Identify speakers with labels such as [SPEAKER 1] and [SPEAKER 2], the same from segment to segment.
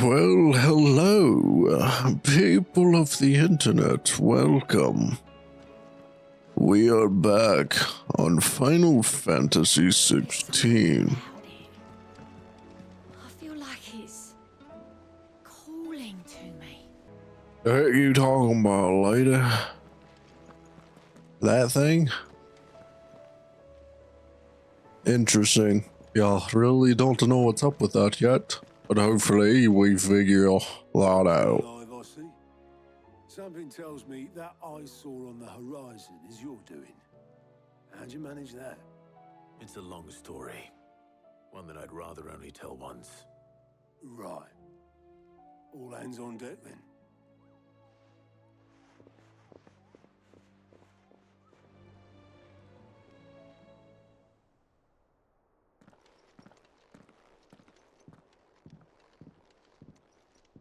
[SPEAKER 1] Well, hello, people of the internet, welcome. We are back on Final Fantasy XVI.
[SPEAKER 2] I feel like it's calling to me.
[SPEAKER 1] What are you talking about, lady? That thing? Interesting. Yeah, really don't know what's up with that yet, but hopefully we figure that out.
[SPEAKER 3] Clive, I see. Something tells me that I saw on the horizon is your doing. How'd you manage that?
[SPEAKER 4] It's a long story. One that I'd rather only tell once.
[SPEAKER 3] Right. All hands on deck then.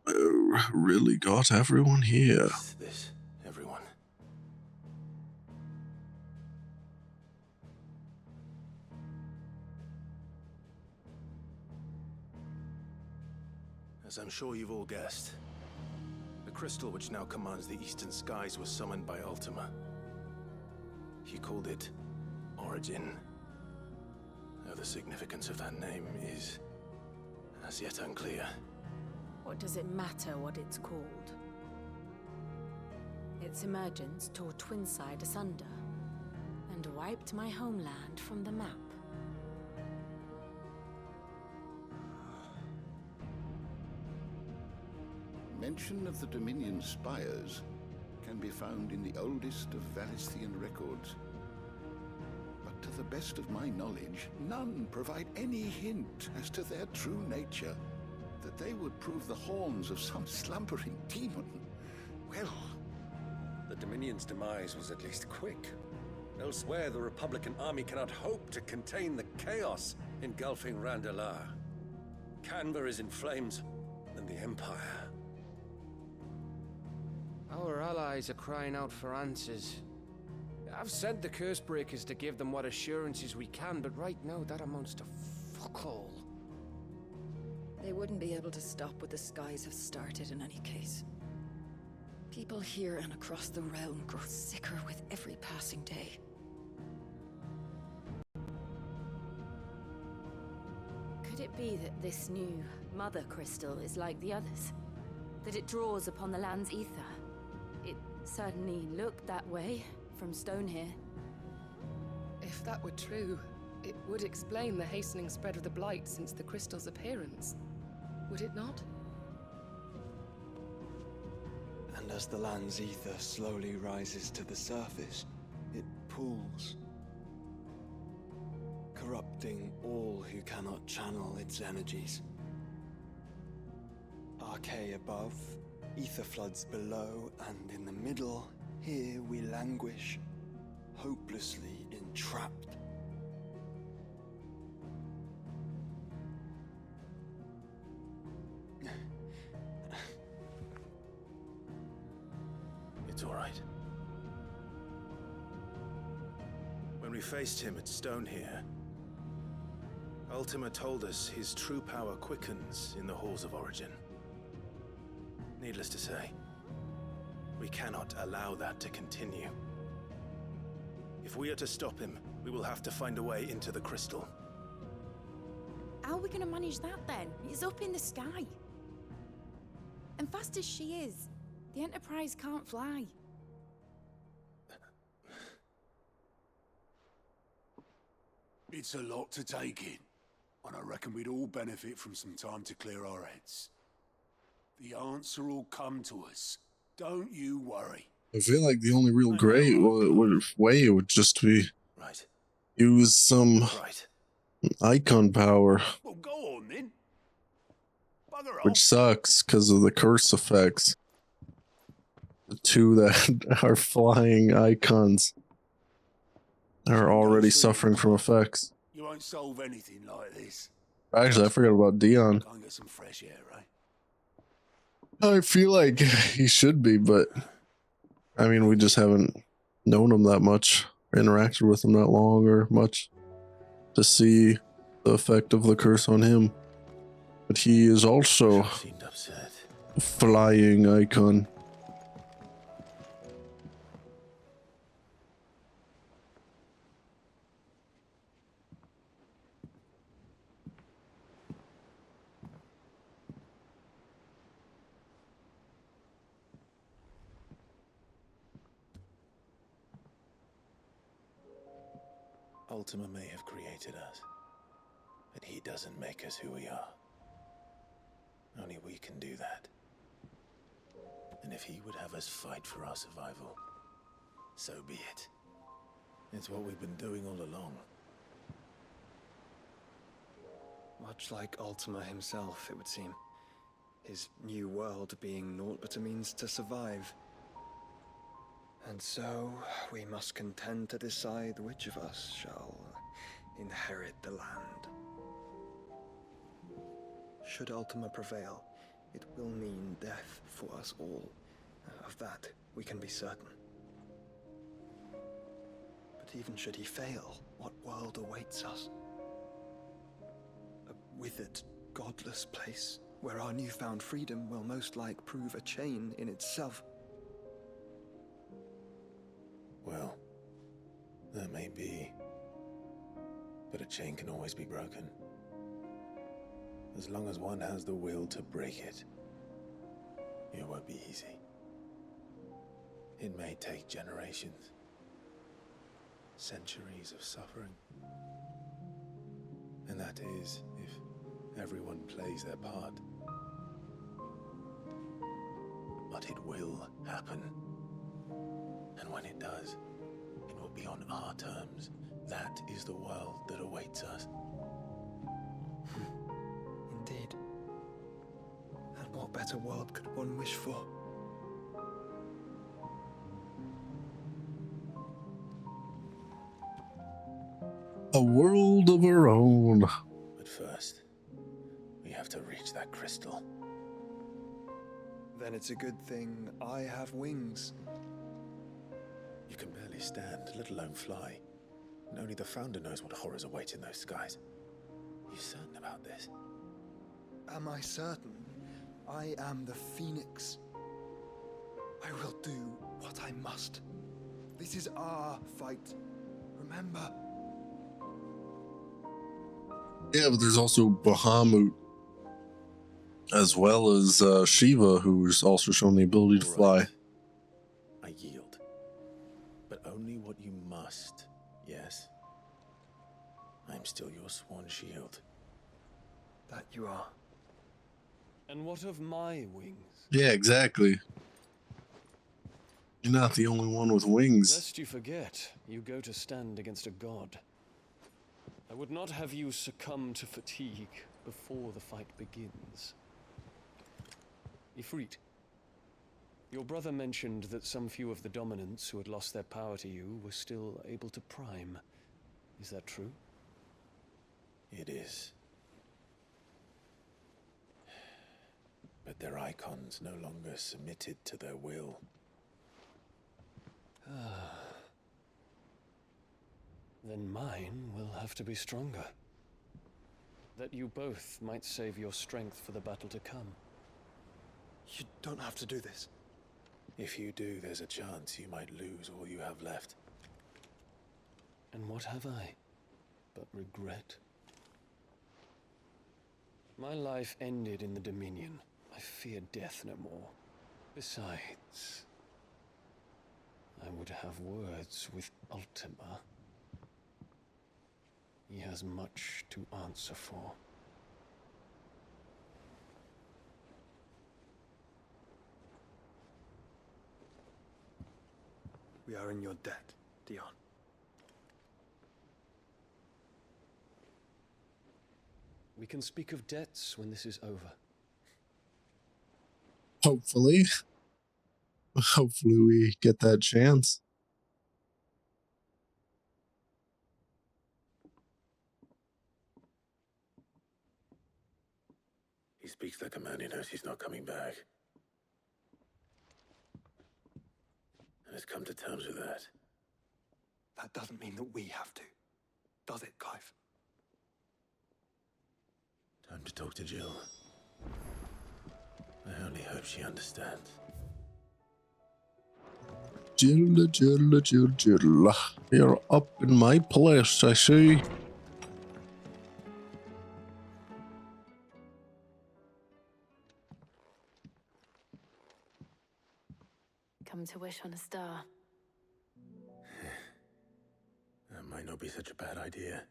[SPEAKER 1] Oh, really got everyone here.
[SPEAKER 4] This, everyone. As I'm sure you've all guessed, the crystal which now commands the eastern skies was summoned by Ultima. He called it Origin. Though the significance of that name is as yet unclear.
[SPEAKER 2] What does it matter what it's called? Its emergence tore Twinside asunder and wiped my homeland from the map.
[SPEAKER 5] Mention of the Dominion spires can be found in the oldest of Valisthian records. But to the best of my knowledge, none provide any hint as to their true nature. That they would prove the horns of some slumbering demon. Well,
[SPEAKER 6] the Dominion's demise was at least quick. Elsewhere, the Republican army cannot hope to contain the chaos engulfing Randalar. Canva is in flames, and the Empire.
[SPEAKER 7] Our allies are crying out for answers. I've sent the Cursebreakers to give them what assurances we can, but right now that amounts to fuck all.
[SPEAKER 8] They wouldn't be able to stop what the skies have started in any case. People here and across the realm grow sicker with every passing day.
[SPEAKER 2] Could it be that this new mother crystal is like the others? That it draws upon the land's ether? It certainly looked that way from stone here.
[SPEAKER 9] If that were true, it would explain the hastening spread of the Blight since the crystal's appearance. Would it not?
[SPEAKER 10] And as the land's ether slowly rises to the surface, it pools, corrupting all who cannot channel its energies. Archay above, ether floods below, and in the middle, here we languish, hopelessly entrapped.
[SPEAKER 4] It's all right. When we faced him at Stone here, Ultima told us his true power quickens in the halls of Origin. Needless to say, we cannot allow that to continue. If we are to stop him, we will have to find a way into the crystal.
[SPEAKER 2] How are we going to manage that then? It's up in the sky. And fast as she is, the Enterprise can't fly.
[SPEAKER 3] It's a lot to take in, and I reckon we'd all benefit from some time to clear our heads. The answer will come to us. Don't you worry.
[SPEAKER 1] I feel like the only real great way would just be
[SPEAKER 4] Right.
[SPEAKER 1] use some
[SPEAKER 4] Right.
[SPEAKER 1] icon power,
[SPEAKER 3] Well, go on then. Bugger off.
[SPEAKER 1] which sucks because of the curse effects. The two that are flying icons are already suffering from effects.
[SPEAKER 3] You won't solve anything like this.
[SPEAKER 1] Actually, I forgot about Dion.
[SPEAKER 3] Go and get some fresh air, right?
[SPEAKER 1] I feel like he should be, but I mean, we just haven't known him that much, interacted with him that long or much to see the effect of the curse on him. But he is also
[SPEAKER 4] Seen upset.
[SPEAKER 1] Flying icon.
[SPEAKER 4] Ultima may have created us, but he doesn't make us who we are. Only we can do that. And if he would have us fight for our survival, so be it. It's what we've been doing all along.
[SPEAKER 10] Much like Ultima himself, it would seem. His new world being naught but a means to survive. And so, we must contend to decide which of us shall inherit the land. Should Ultima prevail, it will mean death for us all. Of that, we can be certain. But even should he fail, what world awaits us? A withered, godless place, where our newfound freedom will most like prove a chain in itself.
[SPEAKER 4] Well, that may be. But a chain can always be broken. As long as one has the will to break it. It won't be easy. It may take generations. Centuries of suffering. And that is, if everyone plays their part. But it will happen. And when it does, it will be on our terms. That is the world that awaits us.
[SPEAKER 10] Indeed. And what better world could one wish for?
[SPEAKER 1] A world of our own.
[SPEAKER 4] But first, we have to reach that crystal.
[SPEAKER 10] Then it's a good thing I have wings.
[SPEAKER 4] You can barely stand, let alone fly. And only the Founder knows what horrors await in those skies. Are you certain about this?
[SPEAKER 10] Am I certain? I am the Phoenix. I will do what I must. This is our fight. Remember?
[SPEAKER 1] Yeah, but there's also Bahamut, as well as Shiva, who's also shown the ability to fly.
[SPEAKER 4] Right. I yield. But only what you must, yes? I'm still your swan shield.
[SPEAKER 10] That you are.
[SPEAKER 7] And what of my wings?
[SPEAKER 1] Yeah, exactly. You're not the only one with wings.
[SPEAKER 7] Lest you forget, you go to stand against a god. I would not have you succumb to fatigue before the fight begins. Ifrit, your brother mentioned that some few of the dominants who had lost their power to you were still able to prime. Is that true?
[SPEAKER 4] It is. But their icons no longer submitted to their will.
[SPEAKER 7] Then mine will have to be stronger. That you both might save your strength for the battle to come.
[SPEAKER 10] You don't have to do this.
[SPEAKER 4] If you do, there's a chance you might lose all you have left.
[SPEAKER 7] And what have I but regret? My life ended in the Dominion. I fear death no more. Besides, I would have words with Ultima. He has much to answer for.
[SPEAKER 10] We are in your debt, Dion.
[SPEAKER 7] We can speak of debts when this is over.
[SPEAKER 1] Hopefully. Hopefully we get that chance.
[SPEAKER 4] He speaks like a man who knows he's not coming back. And has come to terms with that.
[SPEAKER 10] That doesn't mean that we have to, does it, Clive?
[SPEAKER 4] Time to talk to Jill. hope she understands.
[SPEAKER 1] Jill. You're up in my place, I see.
[SPEAKER 2] Come to wish on a star.
[SPEAKER 4] That might not be such a bad idea.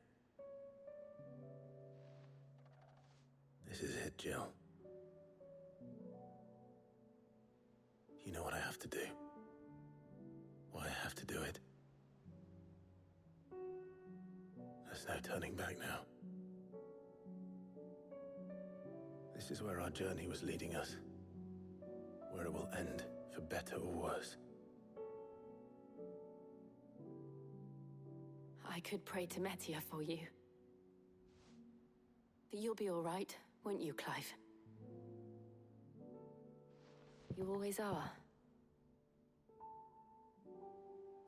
[SPEAKER 4] This is it, Jill. You know what I have to do. Why I have to do it. There's no turning back now. This is where our journey was leading us. Where it will end, for better or worse.
[SPEAKER 2] I could pray to Metia for you. But you'll be all right, won't you, Clive? You always are.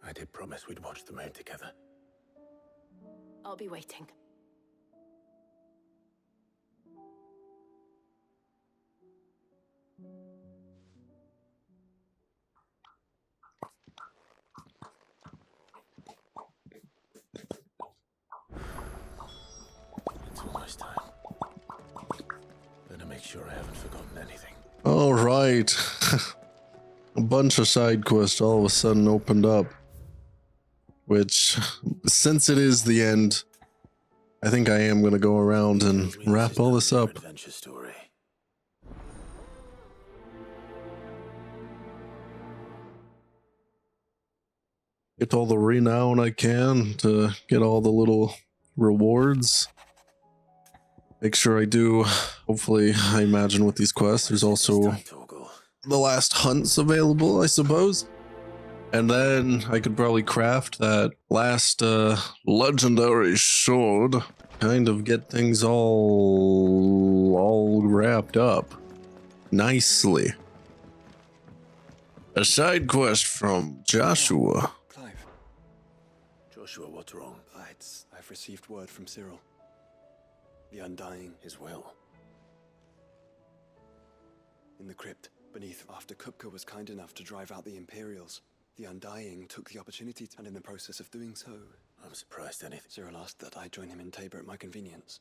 [SPEAKER 4] I did promise we'd watch the moon together.
[SPEAKER 2] I'll be waiting.
[SPEAKER 4] It's almost time. Better make sure I haven't forgotten anything.
[SPEAKER 1] All right. A bunch of side quests all of a sudden opened up. Which, since it is the end, I think I am going to go around and wrap all this up.
[SPEAKER 4] Adventure story.
[SPEAKER 1] Get all the renown I can to get all the little rewards. Make sure I do, hopefully, I imagine with these quests, there's also the last hunts available, I suppose. And then I could probably craft that last legendary sword, kind of get things all wrapped up nicely. A side quest from Joshua.
[SPEAKER 10] Clive.
[SPEAKER 4] Joshua, what's wrong?
[SPEAKER 10] I've received word from Cyril. The Undying
[SPEAKER 4] His will.
[SPEAKER 10] in the crypt beneath. After Kupka was kind enough to drive out the Imperials, the Undying took the opportunity and in the process of doing so,
[SPEAKER 4] I'm surprised anything.
[SPEAKER 10] Cyril asked that I join him in Tabor at my convenience.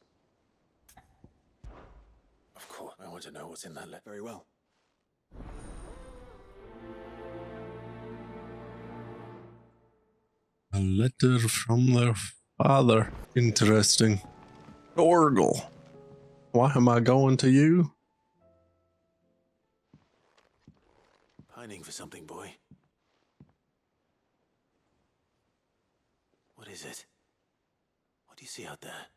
[SPEAKER 4] Of course, I want to know what's in that letter.
[SPEAKER 10] Very well.
[SPEAKER 1] A letter from their father. Interesting. Torgal. Why am I going to you?
[SPEAKER 4] Pining for something, boy. What is it? What do you see out there?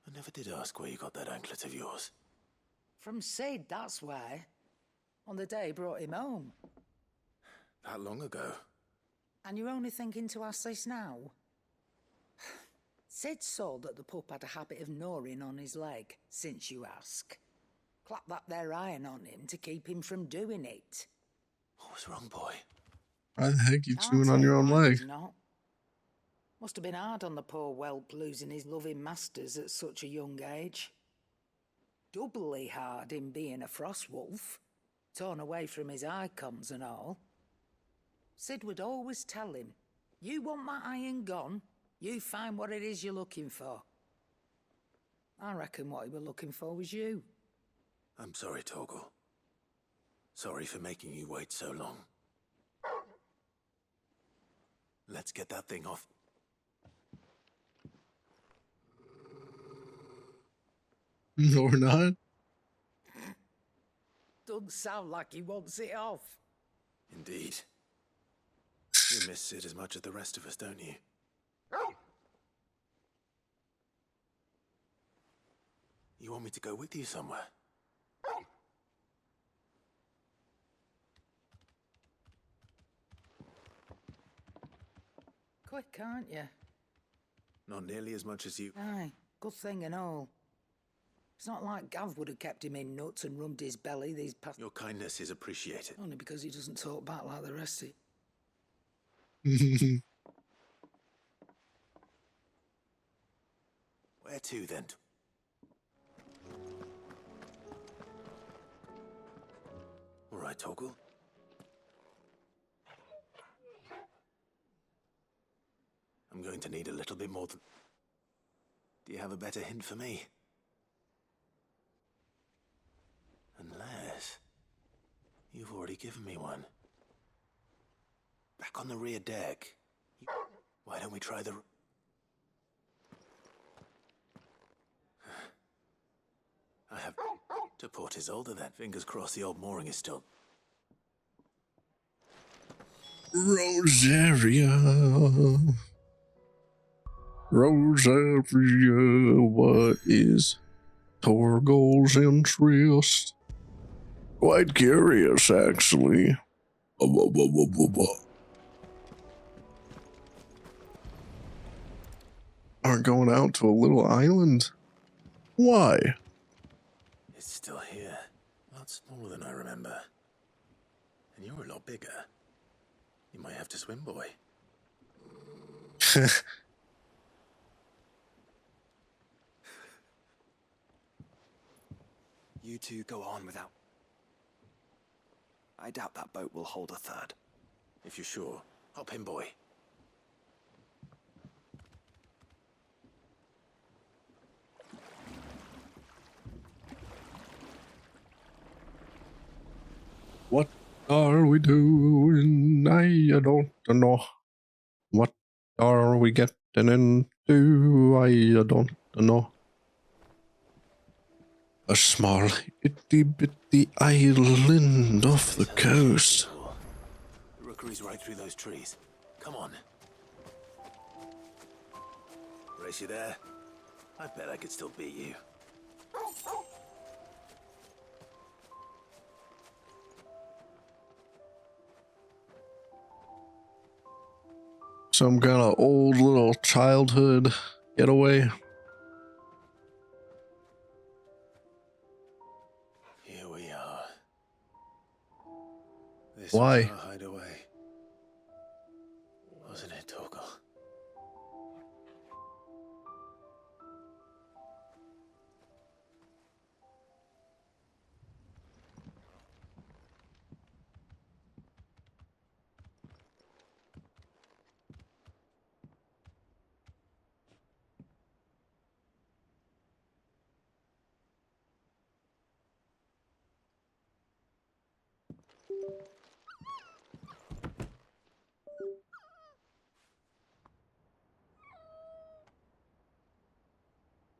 [SPEAKER 4] I never did ask where you got that anklet of yours.
[SPEAKER 11] From Sid, that's why. On the day he brought him home.
[SPEAKER 4] That long ago?
[SPEAKER 11] And you're only thinking to ask this now? Sid saw that the pup had a habit of gnawing on his leg, since you ask. Clap that there iron on him to keep him from doing it.
[SPEAKER 4] What was wrong, boy?
[SPEAKER 1] Why the heck you
[SPEAKER 11] I'll
[SPEAKER 1] chewing
[SPEAKER 11] tell
[SPEAKER 1] on
[SPEAKER 11] you
[SPEAKER 1] your own
[SPEAKER 11] why
[SPEAKER 1] leg?
[SPEAKER 11] he's not. Must have been hard on the poor whelp losing his loving masters at such a young age. Doubly hard in being a frost wolf, torn away from his icons and all. Sid would always tell him, you want that iron gone, you find what it is you're looking for. I reckon what he were looking for was you.
[SPEAKER 4] I'm sorry, Torgal. Sorry for making you wait so long. Let's get that thing off.
[SPEAKER 1] No, we're not.
[SPEAKER 11] Doesn't sound like he wants it off.
[SPEAKER 4] Indeed. You miss Sid as much as the rest of us, don't you? You want me to go with you somewhere?
[SPEAKER 11] Quick, aren't you?
[SPEAKER 4] Not nearly as much as you.
[SPEAKER 11] Aye, good thing and all. It's not like Gav would have kept him in nuts and rubbed his belly these past...
[SPEAKER 4] Your kindness is appreciated.
[SPEAKER 11] Only because he doesn't talk back like the rest of you.
[SPEAKER 4] Where to, then? right, Torgal? I'm going to need a little bit more than... Do you have a better hint for me? Unless... You've already given me one. Back on the rear deck. Why don't we try the... I have... To port is older then. Fingers crossed the old mooring is still...
[SPEAKER 1] Rosaria. Rosaria, what is Torgal's interest? Quite curious, actually. Aren't going out to a little island? Why?
[SPEAKER 4] It's still here. A lot smaller than I remember. And you're a lot bigger. You might have to swim, boy.
[SPEAKER 10] You two go on without... I doubt that boat will hold a third.
[SPEAKER 4] If you're sure, hop in, boy.
[SPEAKER 1] What are we doing? I don't know. What are we getting into? I don't know. A small itty bitty island off the coast.
[SPEAKER 4] The rookery's right through those trees. Come on. Race you there? I bet I could still beat you.
[SPEAKER 1] Some kind of old little childhood getaway.
[SPEAKER 4] Here we are. This
[SPEAKER 1] Why?
[SPEAKER 4] was our hideaway. Wasn't it, Torgal?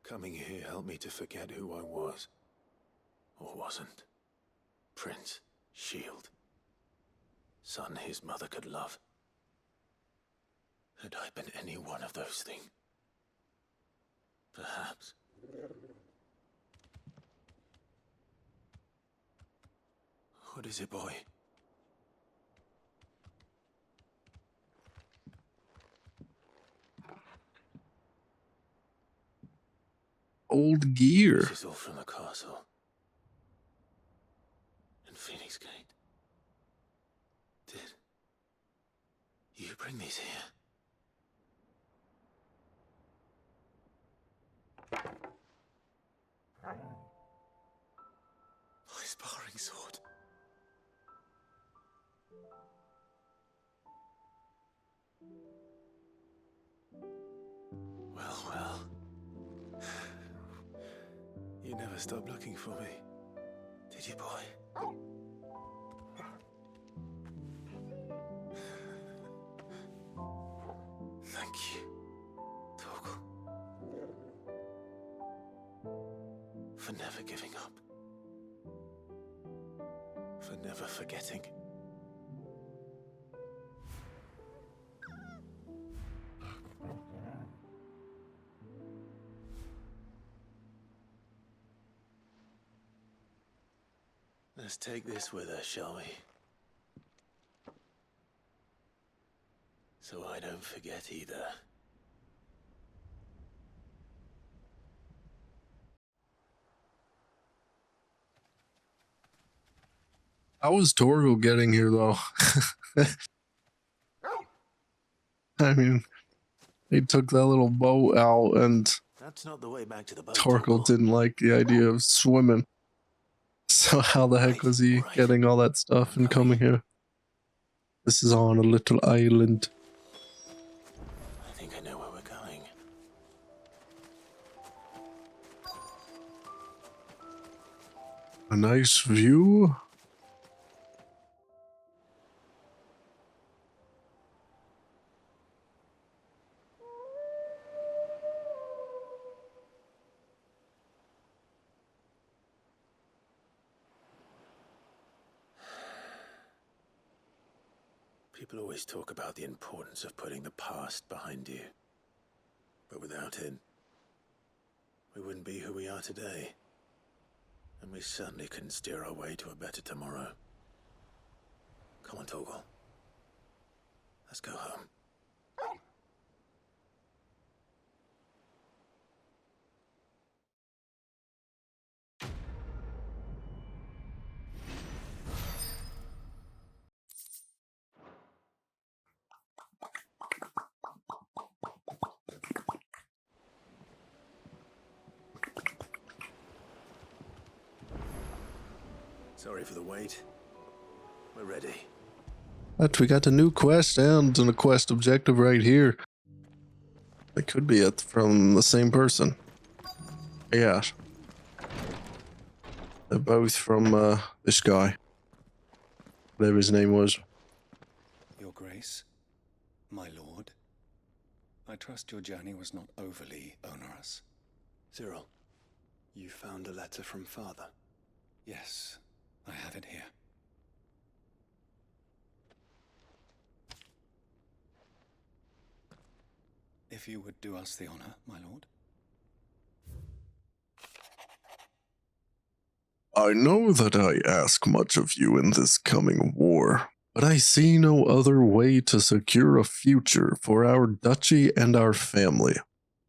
[SPEAKER 4] Coming here helped me to forget who I was. Or wasn't. Prince, shield. Son his mother could love. Had I been any one of those things? Perhaps. What is it, boy?
[SPEAKER 1] Old gear.
[SPEAKER 4] This is all from the castle. In Phoenix Gate. Did you bring these here? My sparring sword. Well, well. You never stopped looking for me, did you, boy? Thank you, Torgal. For never giving up. For never forgetting. Let's take this with us, shall we? So I don't forget either.
[SPEAKER 1] How was Torgal getting here, though? I mean, they took that little boat out, and
[SPEAKER 4] That's not the way back to the boat,
[SPEAKER 1] Torgal didn't like the idea of swimming. So how the heck was he getting all that stuff and coming here? This is on a little island.
[SPEAKER 4] I think I know where we're going.
[SPEAKER 1] A nice view.
[SPEAKER 4] People always talk about the importance of putting the past behind you. But without it, we wouldn't be who we are today. And we certainly couldn't steer our way to a better tomorrow. Come on, Torgal. Let's go home. Sorry for the wait. We're ready.
[SPEAKER 1] But we got a new quest and a quest objective right here. It could be it from the same person. Yeah. They're both from this guy. Whatever his name was.
[SPEAKER 10] Your Grace, my lord, I trust your journey was not overly onerous.
[SPEAKER 7] Cyril, you found a letter from Father.
[SPEAKER 10] Yes, I have it here. If you would do us the honor, my lord.
[SPEAKER 1] I know that I ask much of you in this coming war, but I see no other way to secure a future for our duchy and our family.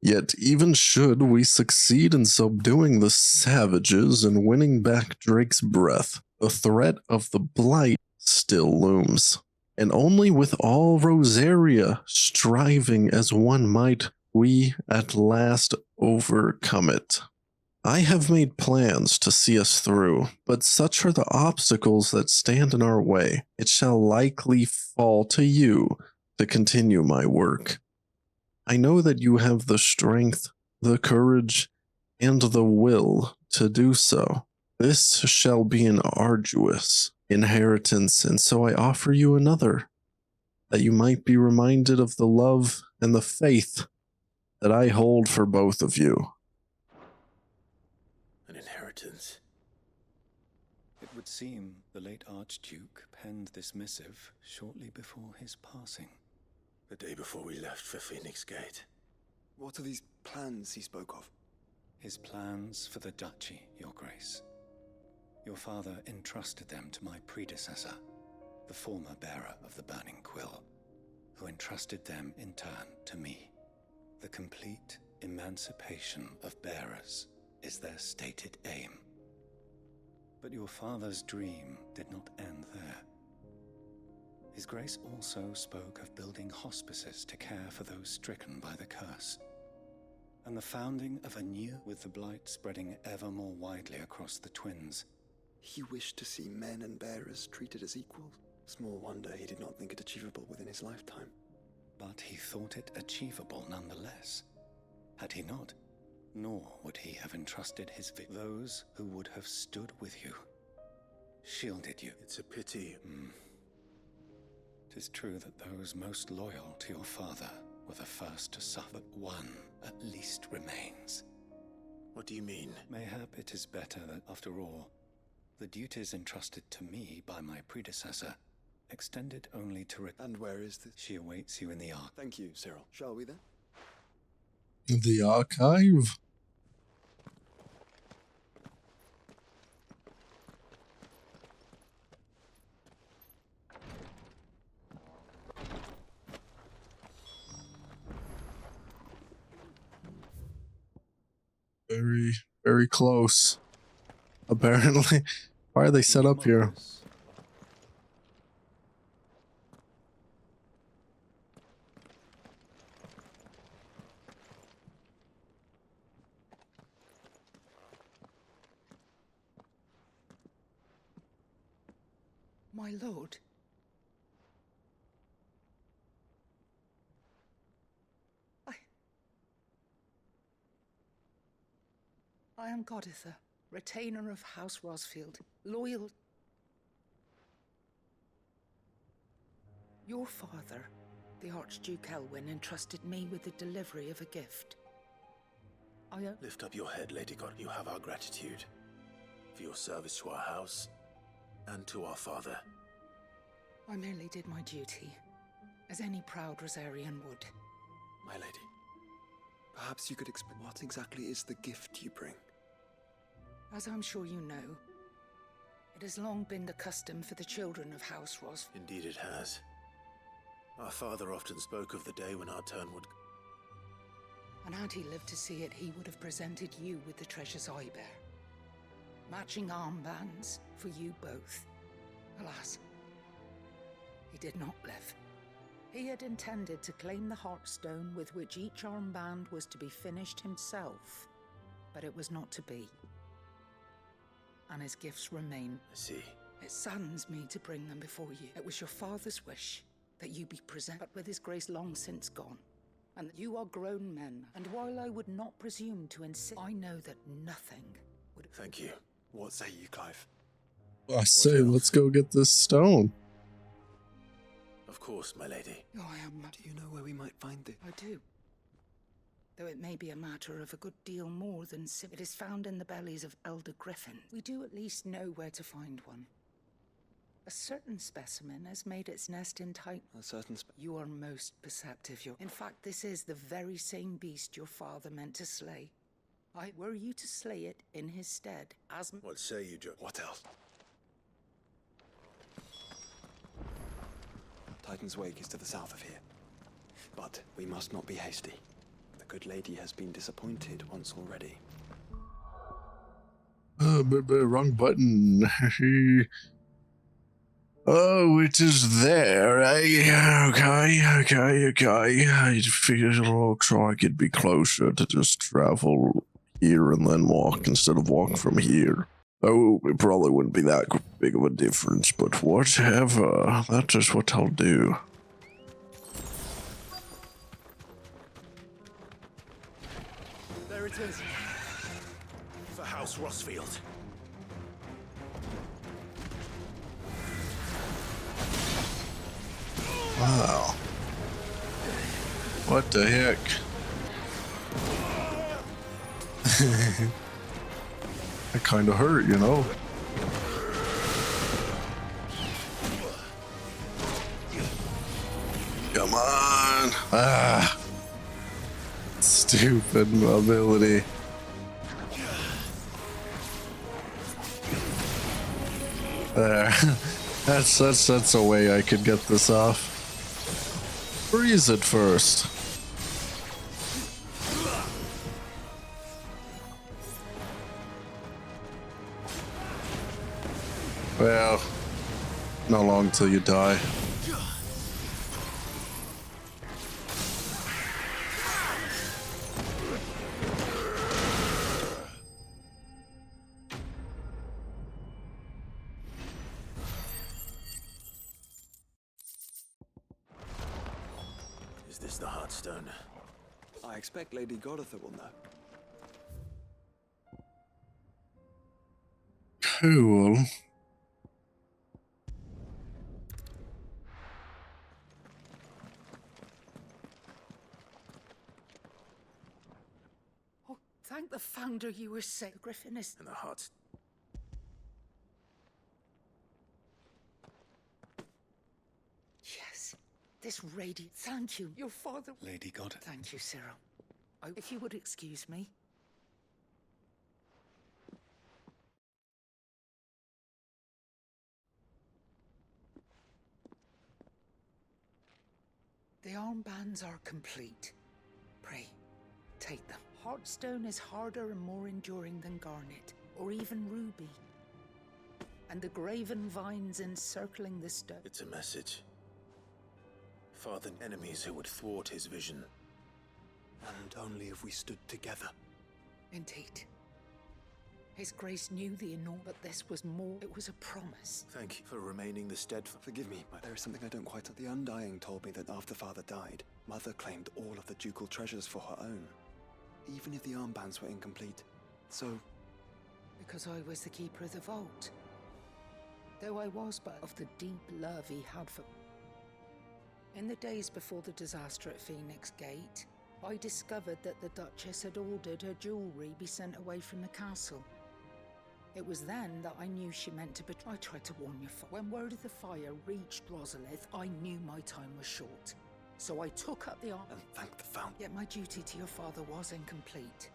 [SPEAKER 1] Yet even should we succeed in subduing the savages and winning back Drake's breath, the threat of the Blight still looms. And only with all Rosaria striving as one might, we at last overcome it. I have made plans to see us through, but such are the obstacles that stand in our way. It shall likely fall to you to continue my work. I know that you have the strength, the courage, and the will to do so. This shall be an arduous inheritance, and so I offer you another, that you might be reminded of the love and the faith that I hold for both of you.
[SPEAKER 4] An inheritance.
[SPEAKER 10] It would seem the late Archduke penned this missive shortly before his passing.
[SPEAKER 4] The day before we left for Phoenix Gate.
[SPEAKER 7] What are these plans he spoke of?
[SPEAKER 10] His plans for the duchy, Your Grace. Your father entrusted them to my predecessor, the former bearer of the Burning Quill, who entrusted them in turn to me. The complete emancipation of bearers is their stated aim. But your father's dream did not end there. His Grace also spoke of building hospices to care for those stricken by the curse, and the founding of a new, with the blight spreading ever more widely across the twins.
[SPEAKER 7] He wished to see men and bearers treated as equals. Small wonder he did not think it achievable within his lifetime.
[SPEAKER 10] But he thought it achievable nonetheless. Had he not, nor would he have entrusted those who would have stood with you, shielded you.
[SPEAKER 4] It's a pity.
[SPEAKER 10] 'Tis true that those most loyal to your father were the first to suffer. But one at least remains.
[SPEAKER 4] What do you mean?
[SPEAKER 10] Mayhap it is better that, after all, the duties entrusted to me by my predecessor extended only to
[SPEAKER 7] And where is this?
[SPEAKER 10] She awaits you in the ark.
[SPEAKER 7] Thank you, Cyril. Shall we then?
[SPEAKER 1] The archive? Very, very close. Apparently. Why are they set up here?
[SPEAKER 11] My lord. I am Goditha, retainer of House Rosfield, loyal. Your father, the Archduke Elwyn, entrusted me with the delivery of a gift.
[SPEAKER 4] Lift up your head, Lady God. You have our gratitude for your service to our house and to our father.
[SPEAKER 11] I merely did my duty, as any proud Rosarian would.
[SPEAKER 10] My lady, perhaps you could explain what exactly is the gift you bring?
[SPEAKER 11] As I'm sure you know, it has long been the custom for the children of House Ros.
[SPEAKER 4] Indeed it has. Our father often spoke of the day when our turn would...
[SPEAKER 11] And had he lived to see it, he would have presented you with the treasures I bear. Matching armbands for you both. Alas, he did not live. He had intended to claim the Heartstone with which each armband was to be finished himself, but it was not to be. And his gifts remain.
[SPEAKER 4] I see.
[SPEAKER 11] It saddens me to bring them before you. It was your father's wish that you be present, but with his grace long since gone. And that you are grown men, and while I would not presume to insist, I know that nothing would...
[SPEAKER 4] Thank you.
[SPEAKER 10] What say you, Clive?
[SPEAKER 1] I say, let's go get this stone.
[SPEAKER 4] Of course, my lady.
[SPEAKER 11] Oh, I am...
[SPEAKER 10] Do you know where we might find it?
[SPEAKER 11] I do. Though it may be a matter of a good deal more than it is found in the bellies of elder griffins. We do at least know where to find one. A certain specimen has made its nest in tight...
[SPEAKER 10] A certain
[SPEAKER 11] You are most perceptive. In fact, this is the very same beast your father meant to slay. Were you to slay it in his stead, as...
[SPEAKER 4] What say you, Joe?
[SPEAKER 10] What else? Titan's Wake is to the south of here. But we must not be hasty. The good lady has been disappointed once already.
[SPEAKER 1] Wrong button. Oh, it is there, eh? Okay. I figured it looks like it'd be closer to just travel here and then walk instead of walk from here. Oh, it probably wouldn't be that big of a difference, but whatever. That's just what I'll do.
[SPEAKER 4] There it is. For House Rosfield.
[SPEAKER 1] Wow. What the heck? That kind of hurt, you know? Come on! Ah! Stupid mobility. There. That's a way I could get this off. Freeze it first. Well, not long till you die.
[SPEAKER 4] Is this the Heartstone?
[SPEAKER 10] I expect Lady Goditha will know.
[SPEAKER 1] Cool.
[SPEAKER 11] Oh, thank the founder you were safe. The griffin is...
[SPEAKER 4] And the Heartstone.
[SPEAKER 11] Yes, this radiant... Thank you, your father...
[SPEAKER 10] Lady Goditha.
[SPEAKER 11] Thank you, Cyril. If you would excuse me. The armbands are complete. Pray, take them. Heartstone is harder and more enduring than garnet, or even ruby. And the graven vines encircling the stone.
[SPEAKER 4] It's a message. Father, enemies who would thwart his vision.
[SPEAKER 10] And only if we stood together.
[SPEAKER 11] Indeed. His Grace knew the enormous, but this was more. It was a promise.
[SPEAKER 4] Thank you for remaining the steadfast.
[SPEAKER 10] Forgive me, but there is something I don't quite... The Undying told me that after Father died, Mother claimed all of the ducal treasures for her own, even if the armbands were incomplete. So...
[SPEAKER 11] Because I was the keeper of the vault. Though I was but of the deep love he had for... In the days before the disaster at Phoenix Gate, I discovered that the Duchess had ordered her jewellery be sent away from the castle. It was then that I knew she meant to betray. I tried to warn you. When word of the fire reached Rosalith, I knew my time was short. So I took up the arm
[SPEAKER 10] and thanked the Fountain.
[SPEAKER 11] Yet my duty to your father was incomplete.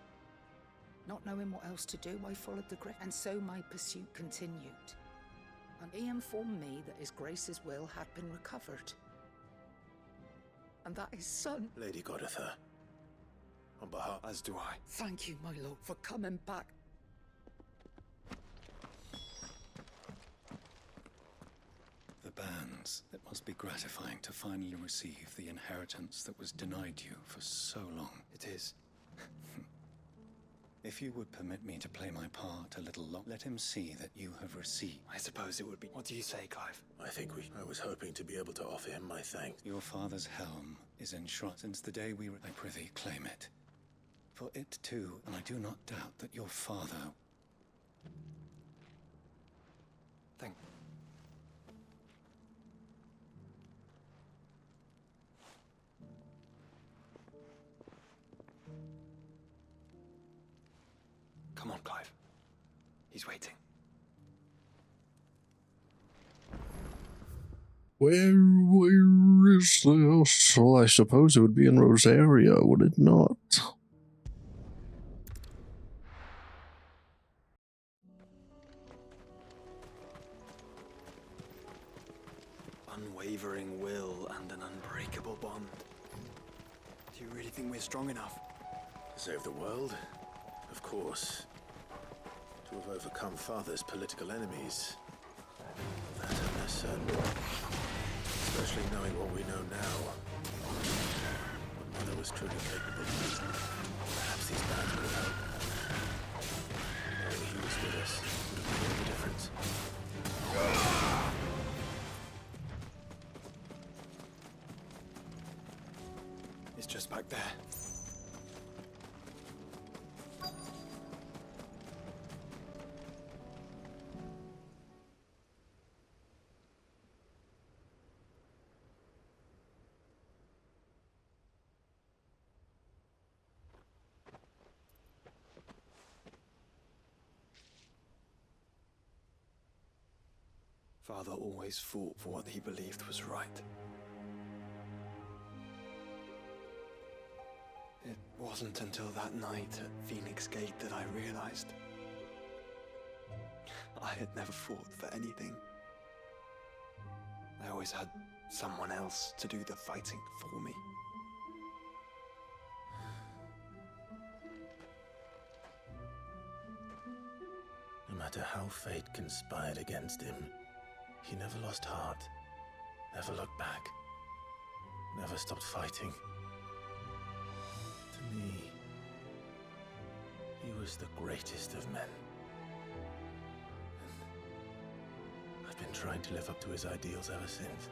[SPEAKER 11] Not knowing what else to do, I followed the griff, and so my pursuit continued. And he informed me that His Grace's will had been recovered. And that his son...
[SPEAKER 4] Lady Goditha, on behalf...
[SPEAKER 10] As do I.
[SPEAKER 11] Thank you, my lord, for coming back.
[SPEAKER 12] The bands. It must be gratifying to finally receive the inheritance that was denied you for so long.
[SPEAKER 10] It is.
[SPEAKER 12] If you would permit me to play my part a little longer, let him see that you have received.
[SPEAKER 10] I suppose it would be... What do you say, Clive?
[SPEAKER 4] I was hoping to be able to offer him my thanks.
[SPEAKER 12] Your father's helm is enshrined since the day we... I prithee, claim it. For it too, and I do not doubt that your father...
[SPEAKER 10] Thank... Come on, Clive. He's waiting.
[SPEAKER 1] Where is this? Well, I suppose it would be in Rosaria, would it not?
[SPEAKER 10] Unwavering will and an unbreakable bond. Do you really think we're strong enough?
[SPEAKER 4] To save the world? Of course. To have overcome Father's political enemies. That I'm less certain. Especially knowing what we know now. What Mother was truly capable of. Perhaps these bands could help. Knowing he was with us would have made all the difference.
[SPEAKER 10] It's just back there. Father always fought for what he believed was right. It wasn't until that night at Phoenix Gate that I realized I had never fought for anything. I always had someone else to do the fighting for me.
[SPEAKER 4] No matter how fate conspired against him, he never lost heart, never looked back, never stopped fighting. To me, he was the greatest of men. And I've been trying to live up to his ideals ever since.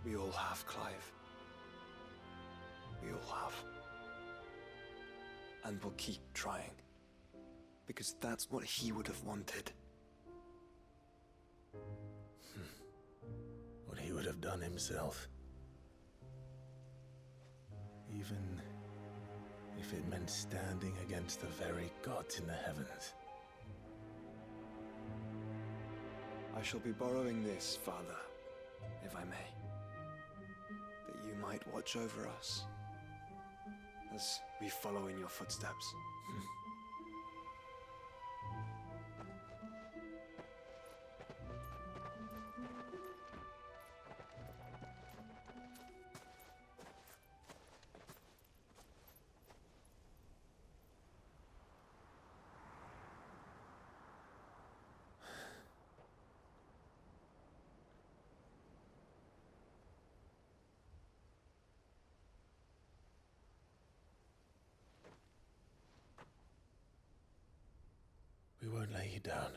[SPEAKER 10] We all have, Clive. We all have. And we'll keep trying. Because that's what he would have wanted.
[SPEAKER 4] What he would have done himself. Even if it meant standing against the very gods in the heavens.
[SPEAKER 10] I shall be borrowing this, Father, if I may. That you might watch over us as we follow in your footsteps.
[SPEAKER 4] you down.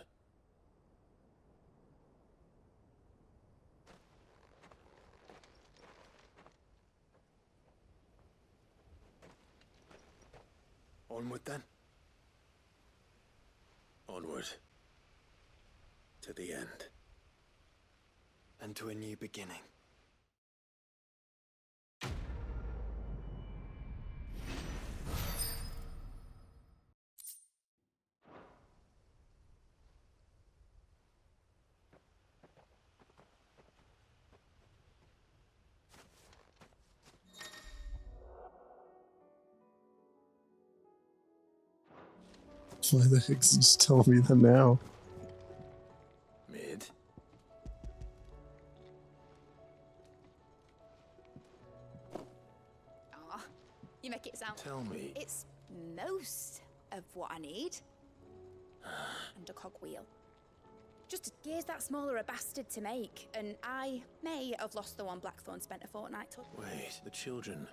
[SPEAKER 4] Onward, then? Onward. To the end.
[SPEAKER 10] And to a new beginning.
[SPEAKER 1] Why the heck is he just telling me that now?
[SPEAKER 4] Mid.
[SPEAKER 13] Aw, you make it sound...
[SPEAKER 4] Tell me.
[SPEAKER 13] It's most of what I need. And a cogwheel. Just gears that small are a bastard to make, and I may have lost the one Blackthorn spent a fortnight to...
[SPEAKER 4] Wait, the children.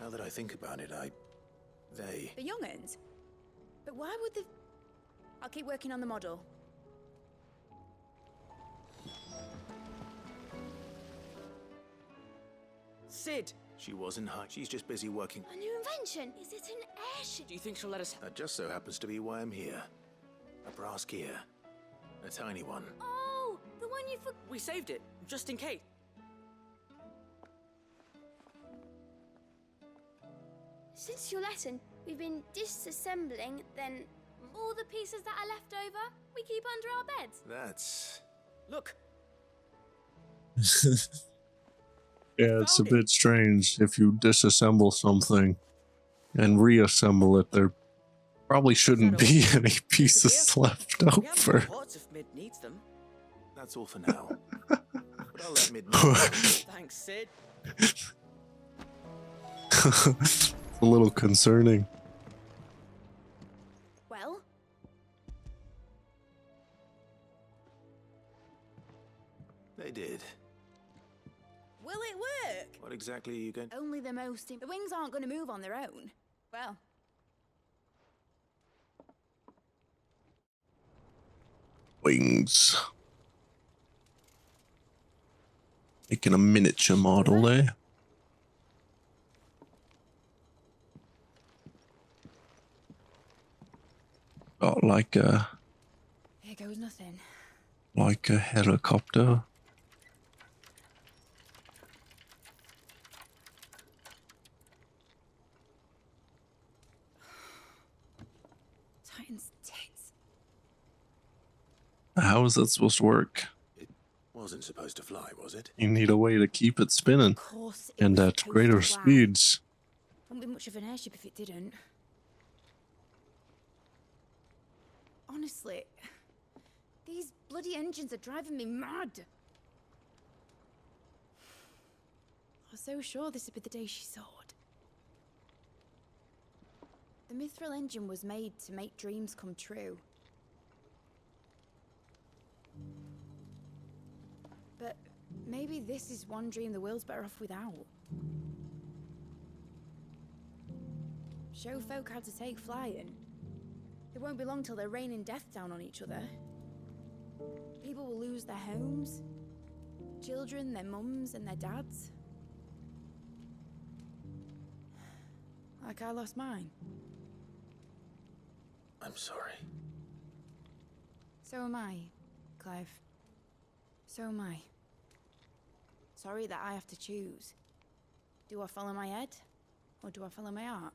[SPEAKER 4] Now that I think about it, they...
[SPEAKER 13] The young'uns? But why would the... I'll keep working on the model.
[SPEAKER 9] Sid!
[SPEAKER 4] She wasn't high. She's just busy working.
[SPEAKER 13] A new invention? Is it an airship?
[SPEAKER 9] Do you think she'll let us...
[SPEAKER 4] That just so happens to be why I'm here. A brass gear. A tiny one.
[SPEAKER 13] Oh, the one you
[SPEAKER 9] We saved it, just in case.
[SPEAKER 14] Since your lesson, we've been disassembling, then all the pieces that are left over, we keep under our beds.
[SPEAKER 4] That's...
[SPEAKER 9] Look!
[SPEAKER 1] Yeah, it's a bit strange. If you disassemble something and reassemble it, there probably shouldn't be any pieces left over.
[SPEAKER 9] Pots if Mid needs them.
[SPEAKER 4] That's all for now. But I'll let Mid know.
[SPEAKER 9] Thanks, Sid.
[SPEAKER 1] It's a little concerning.
[SPEAKER 13] Well?
[SPEAKER 4] They did.
[SPEAKER 13] Will it work?
[SPEAKER 4] What exactly are you going...
[SPEAKER 13] Only the most... The wings aren't going to move on their own. Well...
[SPEAKER 1] Wings. Making a miniature model there. Got like a...
[SPEAKER 13] Here goes nothing.
[SPEAKER 1] Like a helicopter.
[SPEAKER 13] Titan's tits.
[SPEAKER 1] How is that supposed to work?
[SPEAKER 4] It wasn't supposed to fly, was it?
[SPEAKER 1] You need a way to keep it spinning.
[SPEAKER 13] Of course it
[SPEAKER 1] And
[SPEAKER 13] was
[SPEAKER 1] at
[SPEAKER 13] supposed
[SPEAKER 1] greater
[SPEAKER 13] to fly.
[SPEAKER 1] speeds.
[SPEAKER 13] Wouldn't be much of an airship if it didn't. Honestly, these bloody engines are driving me mad. I was so sure this would be the day she soared. The Mithril engine was made to make dreams come true. But maybe this is one dream the world's better off without. Show folk how to take flying. It won't be long till they're raining death down on each other. People will lose their homes. Children, their mums and their dads. Like I lost mine.
[SPEAKER 4] I'm sorry.
[SPEAKER 13] So am I, Clive. So am I. Sorry that I have to choose. Do I follow my head? Or do I follow my heart?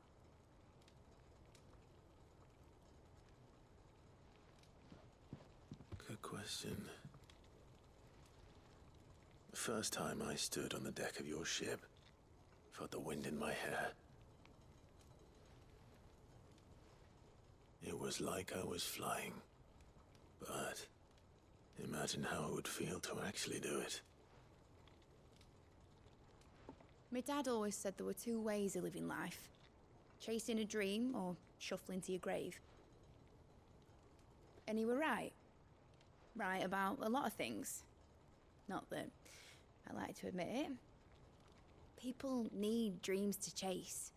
[SPEAKER 4] Good question. The first time I stood on the deck of your ship, felt the wind in my hair. It was like I was flying. But imagine how it would feel to actually do it.
[SPEAKER 13] My dad always said there were two ways of living life. Chasing a dream or shuffling to your grave. And he were right. Right about a lot of things. Not that I like to admit it. People need dreams to chase.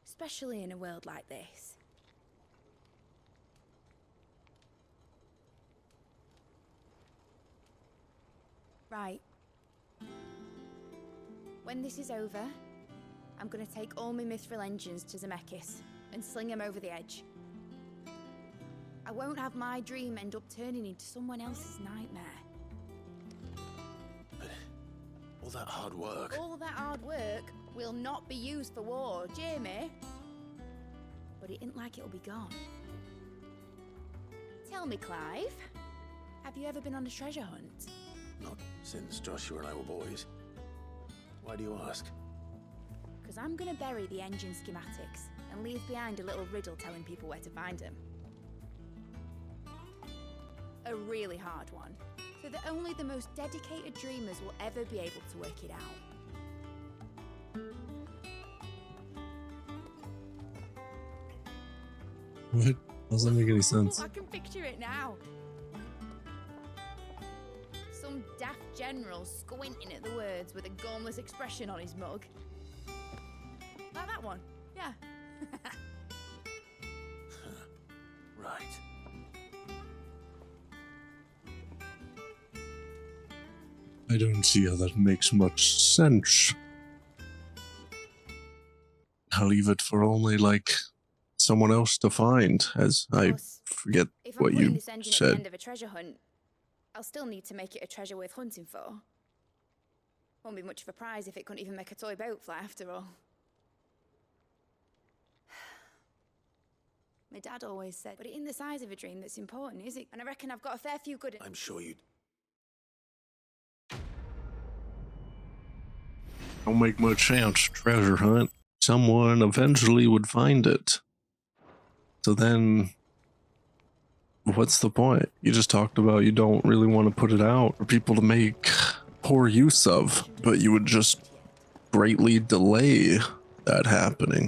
[SPEAKER 13] Especially in a world like this. Right. When this is over, I'm gonna take all my mithril engines to Zemeckis and sling them over the edge. I won't have my dream end up turning into someone else's nightmare.
[SPEAKER 4] But all that hard work.
[SPEAKER 13] All that hard work will not be used for war, Jamie. But it ain't like it'll be gone. Tell me, Clive, have you ever been on a treasure hunt?
[SPEAKER 4] Not since Joshua and I were boys. Why do you ask?
[SPEAKER 13] Because I'm gonna bury the engine schematics and leave behind a little riddle telling people where to find them. A really hard one, so that only the most dedicated dreamers will ever be able to work it out.
[SPEAKER 1] What? Doesn't make any sense.
[SPEAKER 13] I can picture it now. Some daft general squinting at the words with a gormless expression on his mug. Like that one, yeah.
[SPEAKER 4] Right.
[SPEAKER 1] I don't see how that makes much sense. I'll leave it for only, like, someone else to find, as I forget
[SPEAKER 13] If I'm
[SPEAKER 1] what
[SPEAKER 13] putting
[SPEAKER 1] you
[SPEAKER 13] this engine at the
[SPEAKER 1] said.
[SPEAKER 13] end of a treasure hunt, I'll still need to make it a treasure worth hunting for. Won't be much of a prize if it couldn't even make a toy boat fly after all. My dad always said, but it ain't the size of a dream that's important, is it? And I reckon I've got a fair few good...
[SPEAKER 4] I'm sure you'd...
[SPEAKER 1] Don't make much sense. Treasure hunt. Someone eventually would find it. So then, what's the point? You just talked about you don't really want to put it out for people to make poor use of, but you would just greatly delay that happening.